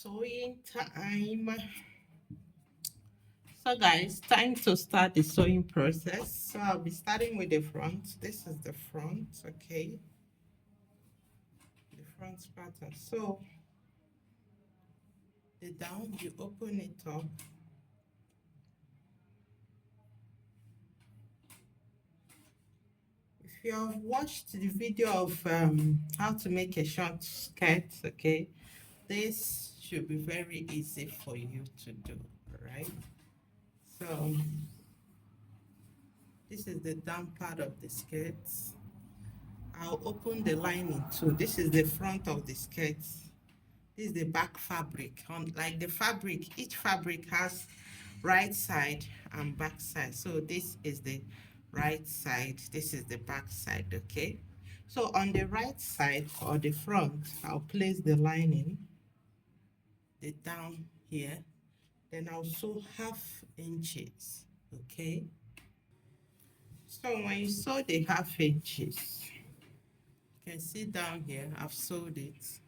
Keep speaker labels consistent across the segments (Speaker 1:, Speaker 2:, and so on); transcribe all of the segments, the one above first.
Speaker 1: Sewing time. So guys, time to start the sewing process. So I'll be starting with the front. This is the front, okay? The front pattern. So the down, you open it up. If you have watched the video of how to make a short skirt, okay, this should be very easy for you to do, right? So this is the down part of the skirt. I'll open the lining too. This is the front of the skirt. This is the back fabric. Like the fabric, each fabric has right side and back side. So this is the right side. This is the back side, okay? So on the right side or the front, I'll place the lining, the down here. Then I'll sew half inches, okay? So when you sew the half inches, you can see down here, I've sewed it.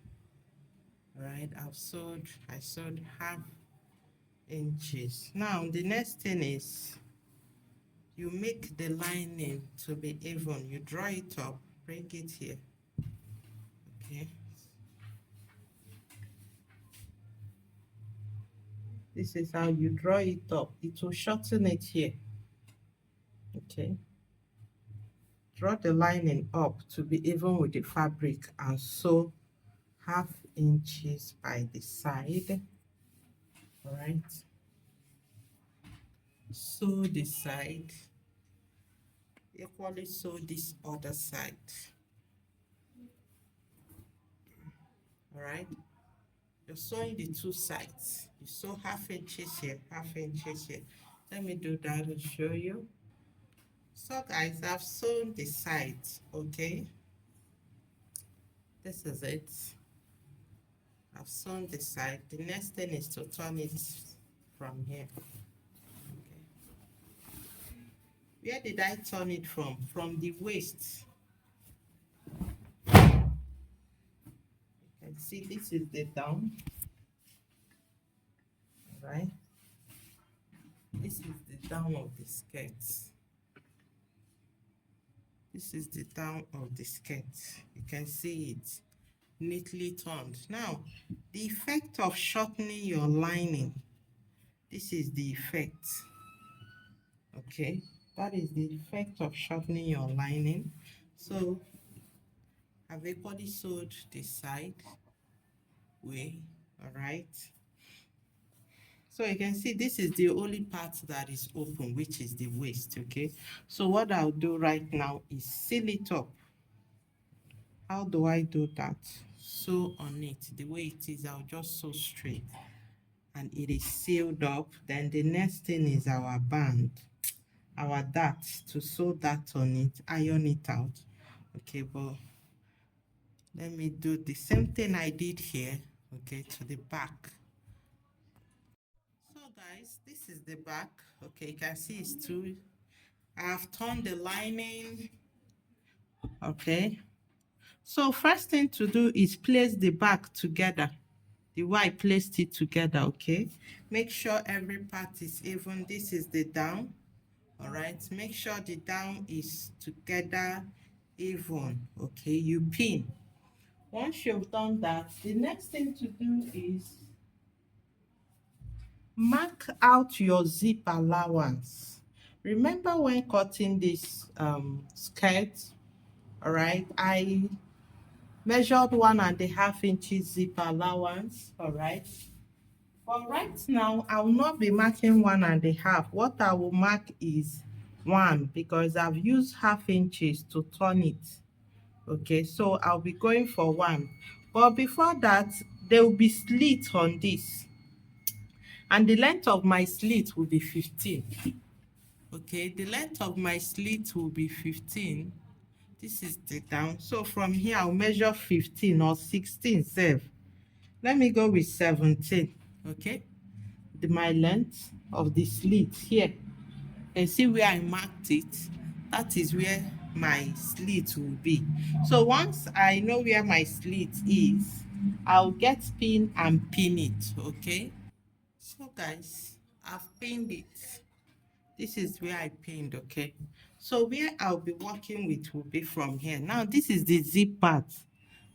Speaker 1: Right, I sewed half inches. Now the next thing is you make the lining to be even. You draw it up, bring it here. Okay. This is how you draw it up. It will shorten it here. Okay. Draw the lining up to be even with the fabric and sew half inches by the side. All right. Sew the side. Equally sew this other side. All right, you're sewing the two sides. You sew half inches here, half inches here. Let me do that and show you. So guys, I've sewn the sides, okay? This is it. I've sewn the side. The next thing is to turn it from here. Okay. Where did I turn it from? From the waist. You can see this is the down. All right. This is the down of the skirt. This is the down of the skirt. You can see it neatly turned. Now, the effect of shortening your lining. This is the effect. Okay, that is the effect of shortening your lining. So, I've equally sewed the side way, all right? So you can see this is the only part that is open, which is the waist, okay? So what I'll do right now is seal it up. How do I do that? Sew on it. The way it is, I'll just sew straight. And it is sealed up. Then the next thing is our band, our dart, to sew that on it, iron it out. Okay, but let me do the same thing I did here, okay, to the back. So guys, this is the back. Okay, you can see it's two. I have turned the lining. Okay, so first thing to do is place the back together the way I placed it together. Okay, make sure every part is even. This is the down. All right, make sure the down is together even. Okay, you pin. Once you've done that, the next thing to do is mark out your zip allowance. Remember when cutting this skirt, all right, I measured 1.5 inches zip allowance, all right. But right now, I will not be marking 1.5. What I will mark is 1 because I've used half inches to turn it. Okay, so I'll be going for 1. But before that, there will be slit on this. And the length of my slit will be 15. Okay, the length of my slit will be 15. This is the down. So from here, I'll measure 15 or 16, save. Let me go with 17. Okay, my length of the slit here. And see where I marked it. That is where my slit will be. So once I know where my slit is, I'll get pin and pin it, okay? So guys, I've pinned it. This is where I pinned, okay? So where I'll be working with will be from here. Now this is the zip part.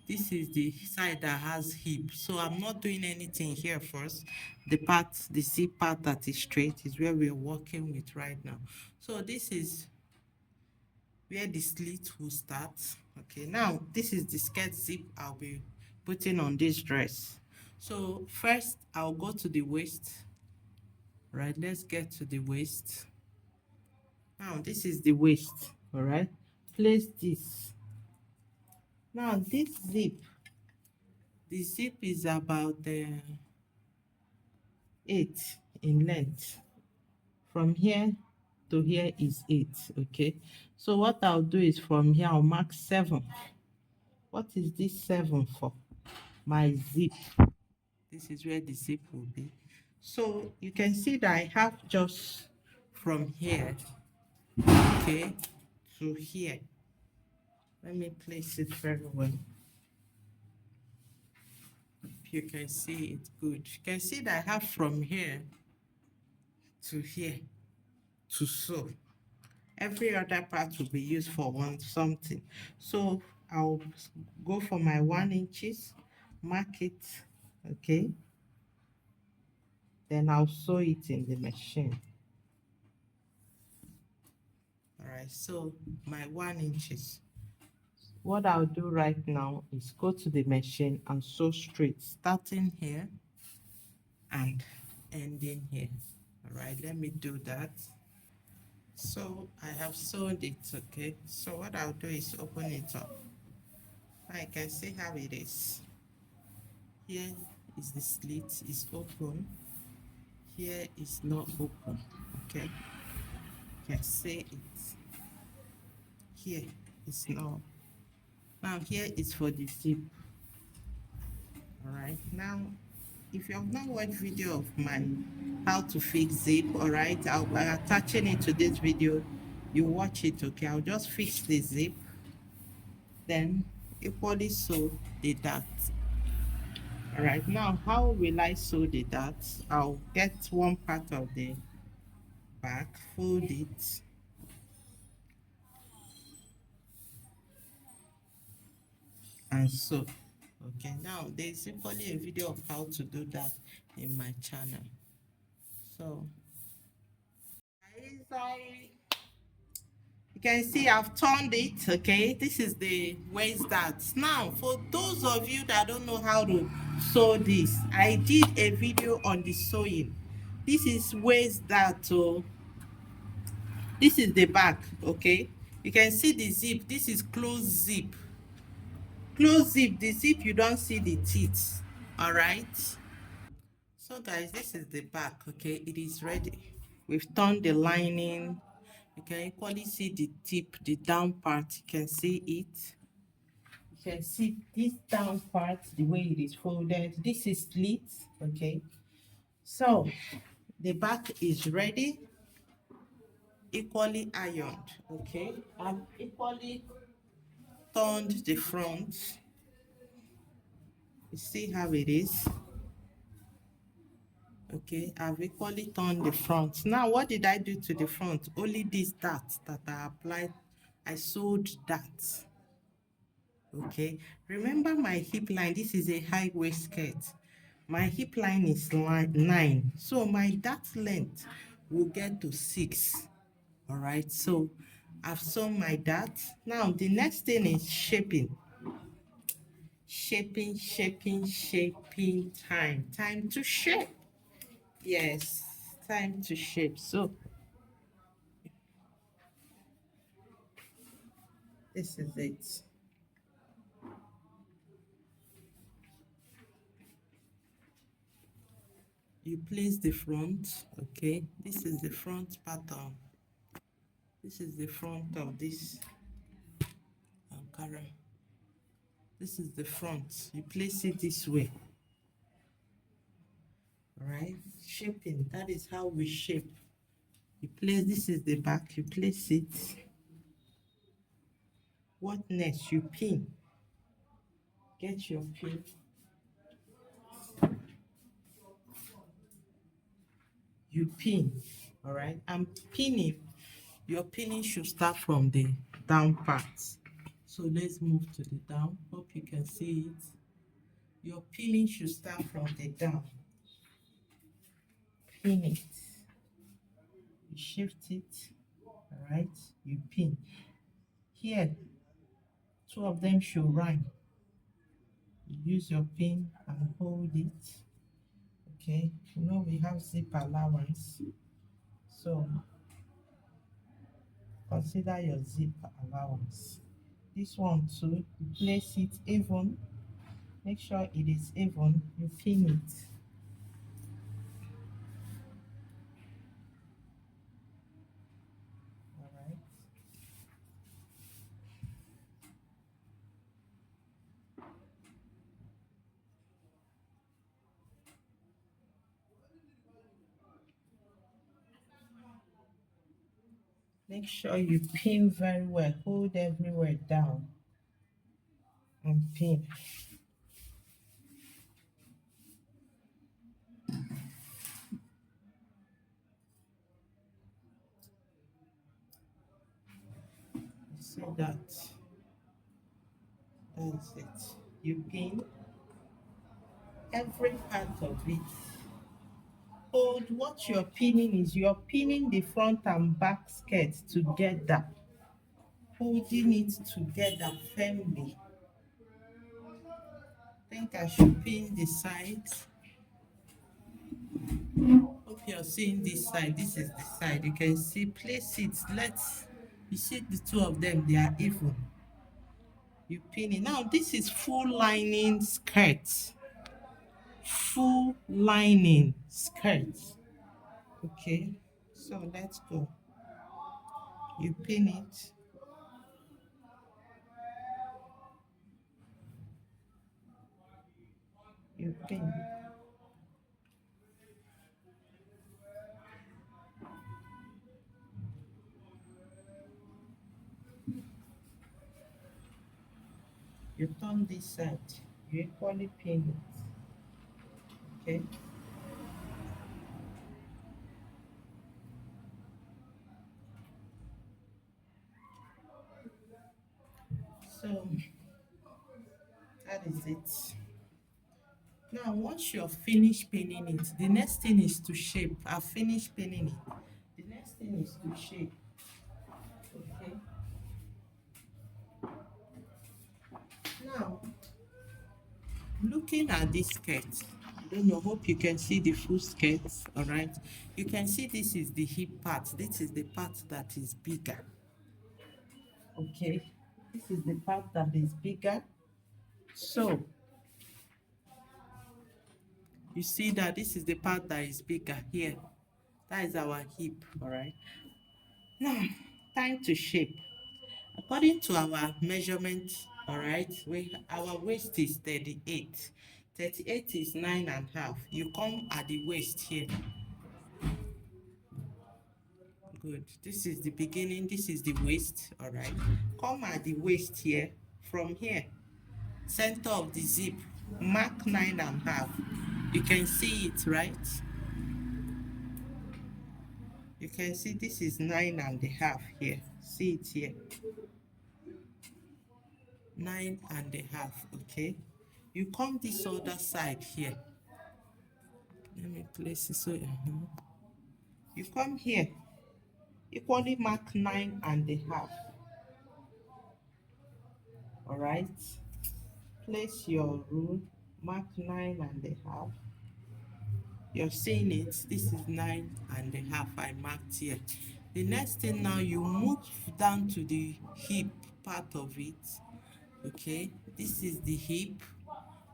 Speaker 1: This is the side that has hip. So I'm not doing anything here first. The part, the zip part that is straight is where we're working with right now. So this is where the slit will start. Okay, now this is the skirt zip I'll be putting on this dress. So first I'll go to the waist. Right, let's get to the waist. Now this is the waist. All right, place this. Now this zip, the zip is about 8 in length. From here to here is 8. Okay, so what I'll do is from here I'll mark 7. What is this 7 for? My zip. This is where the zip will be. So you can see that I have just from here, okay, to here. Let me place it very well. You can see it good. You can see that I have from here to here to sew. Every other part will be used for one something. So I'll go for my 1 inches, mark it, okay. Then I'll sew it in the machine. All right, so my 1 inches. What I'll do right now is go to the machine and sew straight, starting here and ending here. All right, let me do that. So I have sewn it, okay? So what I'll do is open it up. I can see how it is. Here is the slit, is open. Here is not open, okay? You can see it. Here is not. Now here is for the zip. All right, now if you have not watched video of mine how to fix zip, all right, I'll be attaching it to this video. You watch it, okay? I'll just fix the zip, then equally sew the dart. All right, now how will I sew the dart? I'll get one part of the back, fold it, and sew. Okay, now there's equally a video of how to do that in my channel. So you can see I've turned it, okay? This is the waist dart. Now, for those of you that don't know how to sew this, I did a video on the sewing. This is waist dart, so this is the back, okay? You can see the zip. This is closed zip. Closed zip, the zip, you don't see the teeth, all right? So guys, this is the back, okay? It is ready. We've turned the lining. You can equally see the tip, the down part. You can see it. You can see this down part, the way it is folded. This is slit, okay? So the back is ready, equally ironed, okay? I've equally turned the front. You see how it is? Okay, I've equally turned the front. Now, what did I do to the front? Only this dart that I applied, I sewed that. Okay, remember my hip line. This is a high waist skirt. My hip line is 9, so my dart length will get to 6. All right, so I've sewn my dart. Now the next thing is shaping. Shaping time to shape. Yes, time to shape. So this is it. You place the front, okay? This is the front pattern. This is the front of this Ankara. This is the front. You place it this way. All right? Shaping, that is how we shape. You place, this is the back, you place it. What next? You pin. Get your pin. you pin. All right, and pinning, your pinning should start from the down part. So let's move to the down. Hope you can see it. Your pinning should start from the down. Pin it, you shift it. All right, you pin here. Two of them should rhyme. You use your pin and hold it. Okay, you know we have zip allowance, so consider your zip allowance. This one too, you place it even. Make sure it is even. You pin it. All right. Make sure you pin very well. Hold everywhere down and pin. See that? That's it. You pin every part of it. Hold what you're pinning is you're pinning the front and back skirt together, holding it together firmly. I think I should pin the sides. Hope you're seeing this side. This is the side. You can see, place it. You see the two of them, they are even. You pin it. Now, this is full lining skirt. Full lining skirt. Okay, so let's go. You pin it. You pin. You turn this side. You equally pin it. Okay. So that is it. Now, once you're finished pinning it, the next thing is to shape. I've finished pinning it. The next thing is to shape. Okay. Now, looking at this skirt, I don't know, hope you can see the full skirt. All right. You can see this is the hip part. This is the part that is bigger. Okay. This is the part that is bigger. So you see that this is the part that is bigger here. That is our hip. All right. Now, time to shape. According to our measurement, all right, our waist is 38. 38 is 9.5. You come at the waist here. Good. This is the beginning. This is the waist. All right. Come at the waist here. From here, center of the zip, mark 9.5. You can see it, right? You can see this is 9.5 here. See it here. 9.5. Okay. You come this other side here. Let me place it so. You come here. Equally mark 9.5. All right. Place your rule. Mark 9.5. You're seeing it. This is 9.5. I marked here. The next thing now, you move down to the hip part of it. Okay. This is the hip.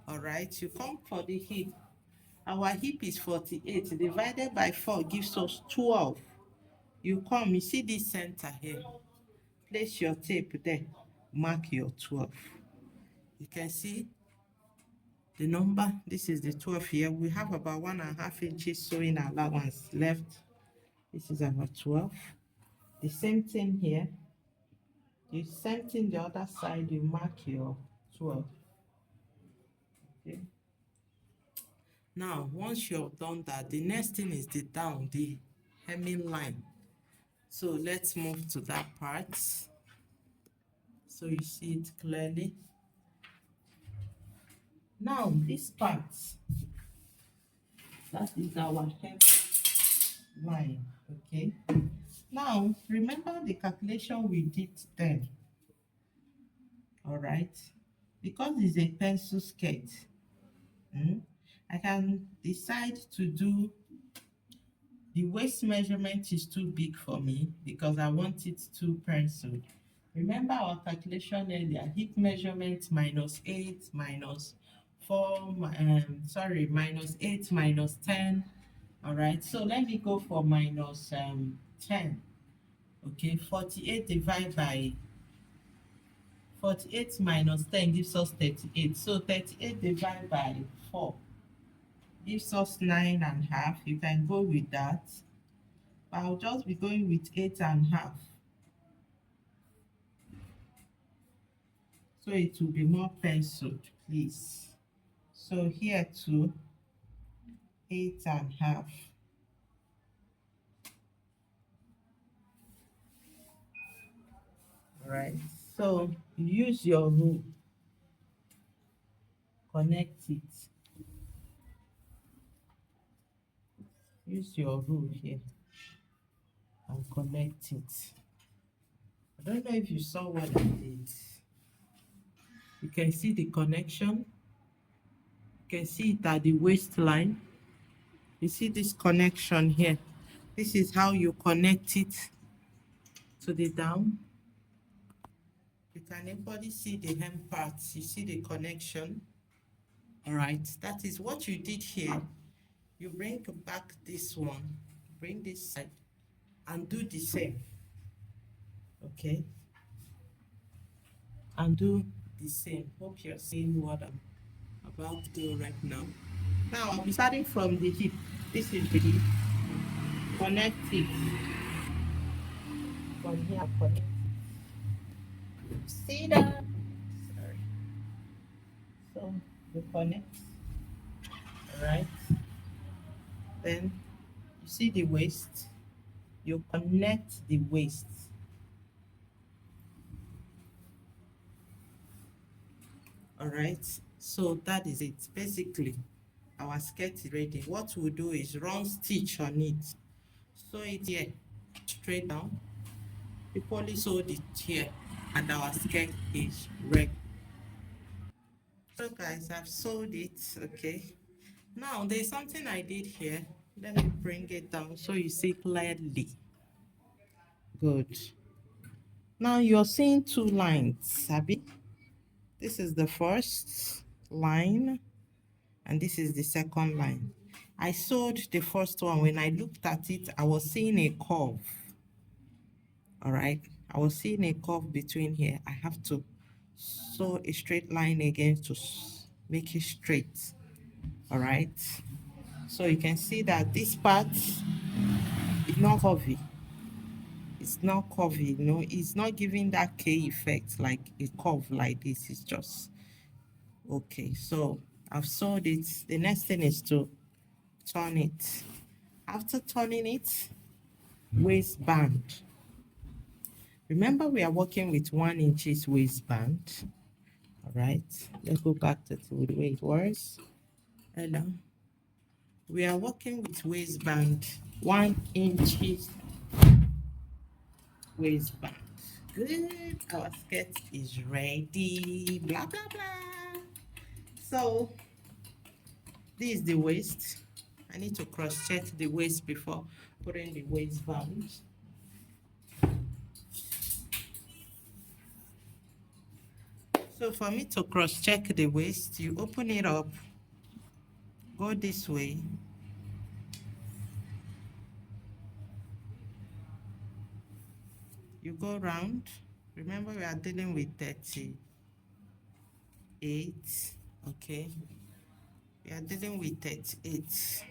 Speaker 1: All right. You come for the hip. Our hip is 48. Divided by 4 gives us 12. You come, you see this center here. Place your tape there. Mark your 12. You can see the number. This is the 12 here. We have about 1.5 inches sewing allowance left. This is our 12. The same thing here. The same thing the other side. You mark your 12. Okay. Now, once you've done that, the next thing is the down, the hemming line. So let's move to that part so you see it clearly. Now, this part, that is our hem line, okay? Now, remember the calculation we did then, all right? Because it's a pencil skirt, I can decide to do the waist measurement is too big for me because I want it too penciled. Remember our calculation earlier, hip measurement minus 8 minus 4, minus 8 minus 10. All right, so let me go for minus 10. Okay, 48 divided by 48 minus 10 gives us 38. So 38 divided by 4 gives us 9.5. You can go with that. But I'll just be going with 8.5. So it will be more penciled, please. So here too, 8.5. All right. So use your rule. Connect it. Use your rule here and connect it. I don't know if you saw what I did. You can see the connection. You can see it at the waistline. You see this connection here. This is how you connect it to the down. You can everybody see the hem parts. You see the connection. All right, that is what you did here. You bring back this one, bring this side, and do the same. Okay, and do the same. Hope you're seeing what I'm about to do right now. Now I'll be starting from the hip. This is the hip. Connect it from here. Connect it. See that? Sorry. So you connect. All right. Then you see the waist. You connect the waist. All right. So that is it. Basically, our skirt is ready. What we'll do is run stitch on it. Sew it here, straight down. Equally sew it here, and our skirt is ready. So guys, I've sewed it, okay? Now there's something I did here. Let me bring it down so you see clearly. Good. Now you're seeing two lines, Sabi. This is the first line, and this is the second line. I sewed the first one. When I looked at it, I was seeing a curve. All right, I was seeing a curve between here. I have to sew a straight line again to make it straight. All right, so you can see that this part is not curvy. It's not curvy, it's not giving that K effect like a curve like this. It's just okay. So I've sewed it. The next thing is to turn it. After turning it, waistband. Remember, we are working with 1 inch waistband. All right, let's go back to the way it was. Hello. We are working with waistband, 1 inch waistband. Good. Our skirt is ready. Blah blah blah. So this is the waist. I need to cross-check the waist before putting the waistband. So for me to cross-check the waist, you open it up, go this way. You go round. Remember, we are dealing with 38. Okay. We are dealing with 38.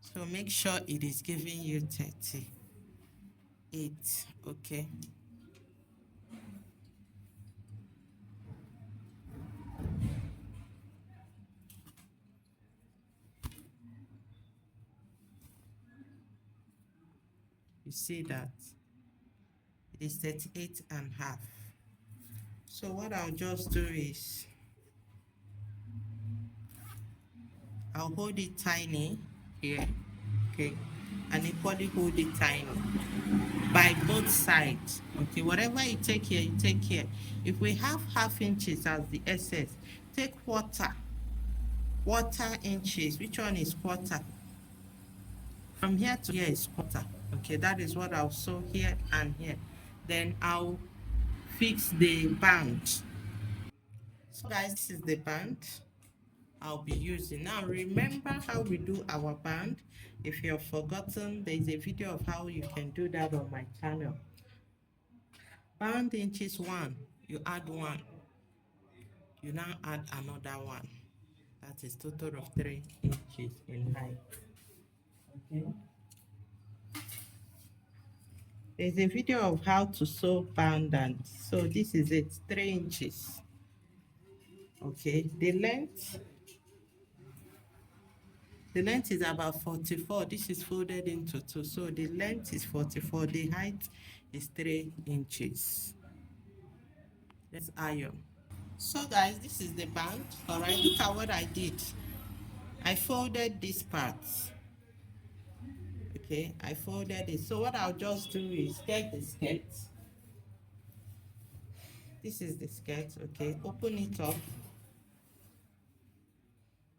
Speaker 1: So make sure it is giving you 38. Okay. You see that it is 38 and a half. So what I'll just do is I'll hold it tiny here, okay, and equally hold it tiny by both sides. Okay, whatever you take here, you take here. If we have half inches as the excess, take quarter inches. Which one is quarter? From here to here is quarter. Okay, that is what I'll sew here and here. Then I'll fix the band. So guys, this is the band I'll be using. Now remember how we do our band. If you've forgotten, there's a video of how you can do that on my channel. Band inches 1, you add 1. You now add another 1. That is total of 3 inches in height. Okay. There's a video of how to sew band, and so this is it, 3 inches. Okay, the length is about 44. This is folded into 2, so the length is 44. The height is 3 inches. Let's iron. So guys, this is the band. All right, look at what I did. I folded this part. Okay, I folded it. So what I'll just do is get the skirt. This is the skirt. Okay, open it up,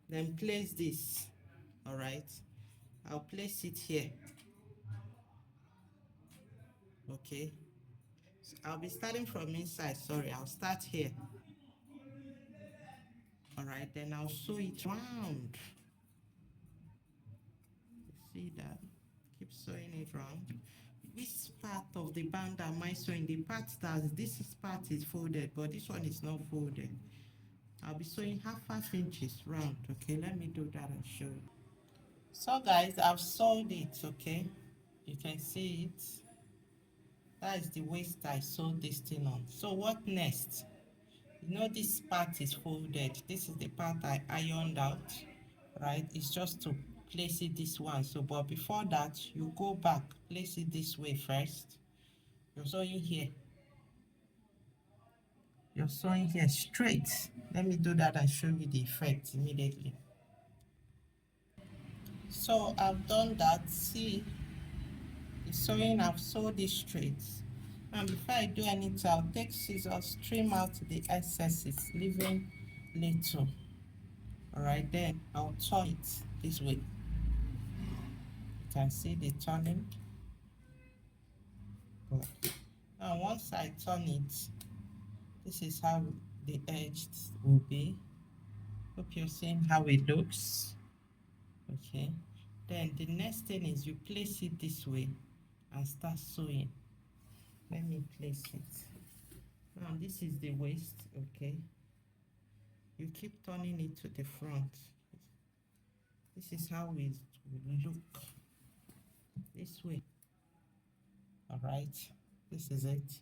Speaker 1: then place this. All right, I'll place it here. Okay, so I'll be starting from inside. Sorry, I'll start here. All right, then I'll sew it round. You see that? Keep sewing it round. Which part of the band am I sewing? The part that this part is folded, but this one is not folded. I'll be sewing half inches round. Okay, let me do that and show you. So guys, I've sewed it. Okay, you can see it. That is the waist I sewed this thing on. So what next? You know this part is folded. This is the part I ironed out, right? It's just to place it this one. So but before that, you go back, place it this way first. You're sewing here. You're sewing here straight. Let me do that and show you the effect immediately. So I've done that. See the sewing, I've sewed it straight. And before I do anything, I'll take scissors, trim out the excesses, leaving little. All right, then I'll turn it this way. You can see the turning. Good. Now once I turn it, this is how the edge will be. Hope you're seeing how it looks. Okay, then the next thing is you place it this way and start sewing. Let me place it. Now this is the waist. Okay, you keep turning it to the front. This is how it will look, this way. All right, this is it.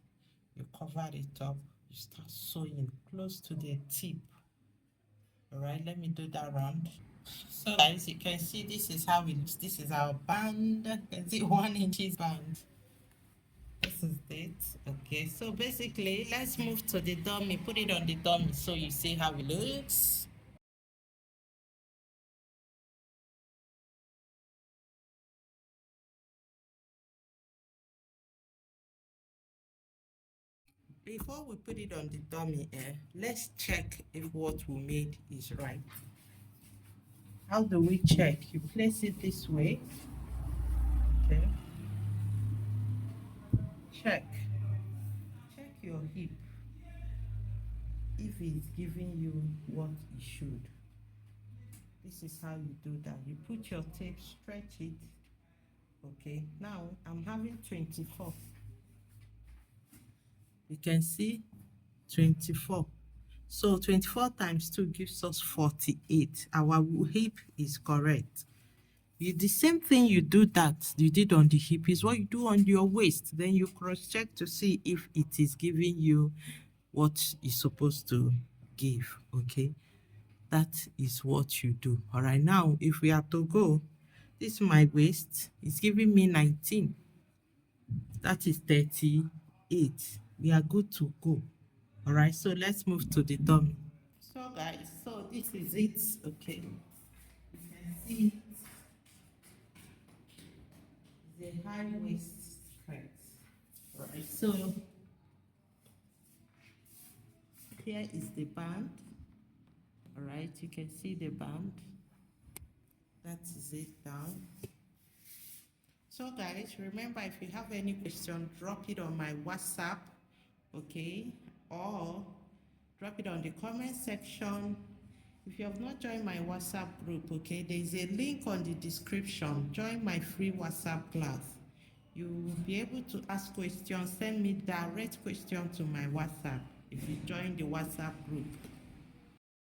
Speaker 1: You cover it up, you start sewing close to the tip. All right, let me do that round. So guys, you can see this is how it looks. This is our band. Is it 1 inch band? This is it. Okay, so basically let's move to the dummy. Put it on the dummy so you see how it looks. Before we put it on the dummy, let's check if what we made is right. How do we check? You place it this way. Okay. Check your hip if it's giving you what it should. This is how you do that. You put your tape, stretch it. Okay, now I'm having 24. You can see 24. So 24 times 2 gives us 48. Our hip is correct. The same thing you do that you did on the hip is what you do on your waist. Then you cross check to see if it is giving you what it's supposed to give. Okay, that is what you do. All right, now if we are to go, this is my waist. It's giving me 19. That is 38. We are good to go. All right, so let's move to the dummy. So guys, so this is it. Okay, you can see the high waist skirt. All right, so here is the band. All right, you can see the band. That is it down. So guys, remember, if you have any question, drop it on my WhatsApp, okay, or drop it on the comment section. If you have not joined my WhatsApp group, okay, there is a link on the description. Join my free WhatsApp class. You will be able to ask questions. Send me direct questions to my WhatsApp if you join the WhatsApp group.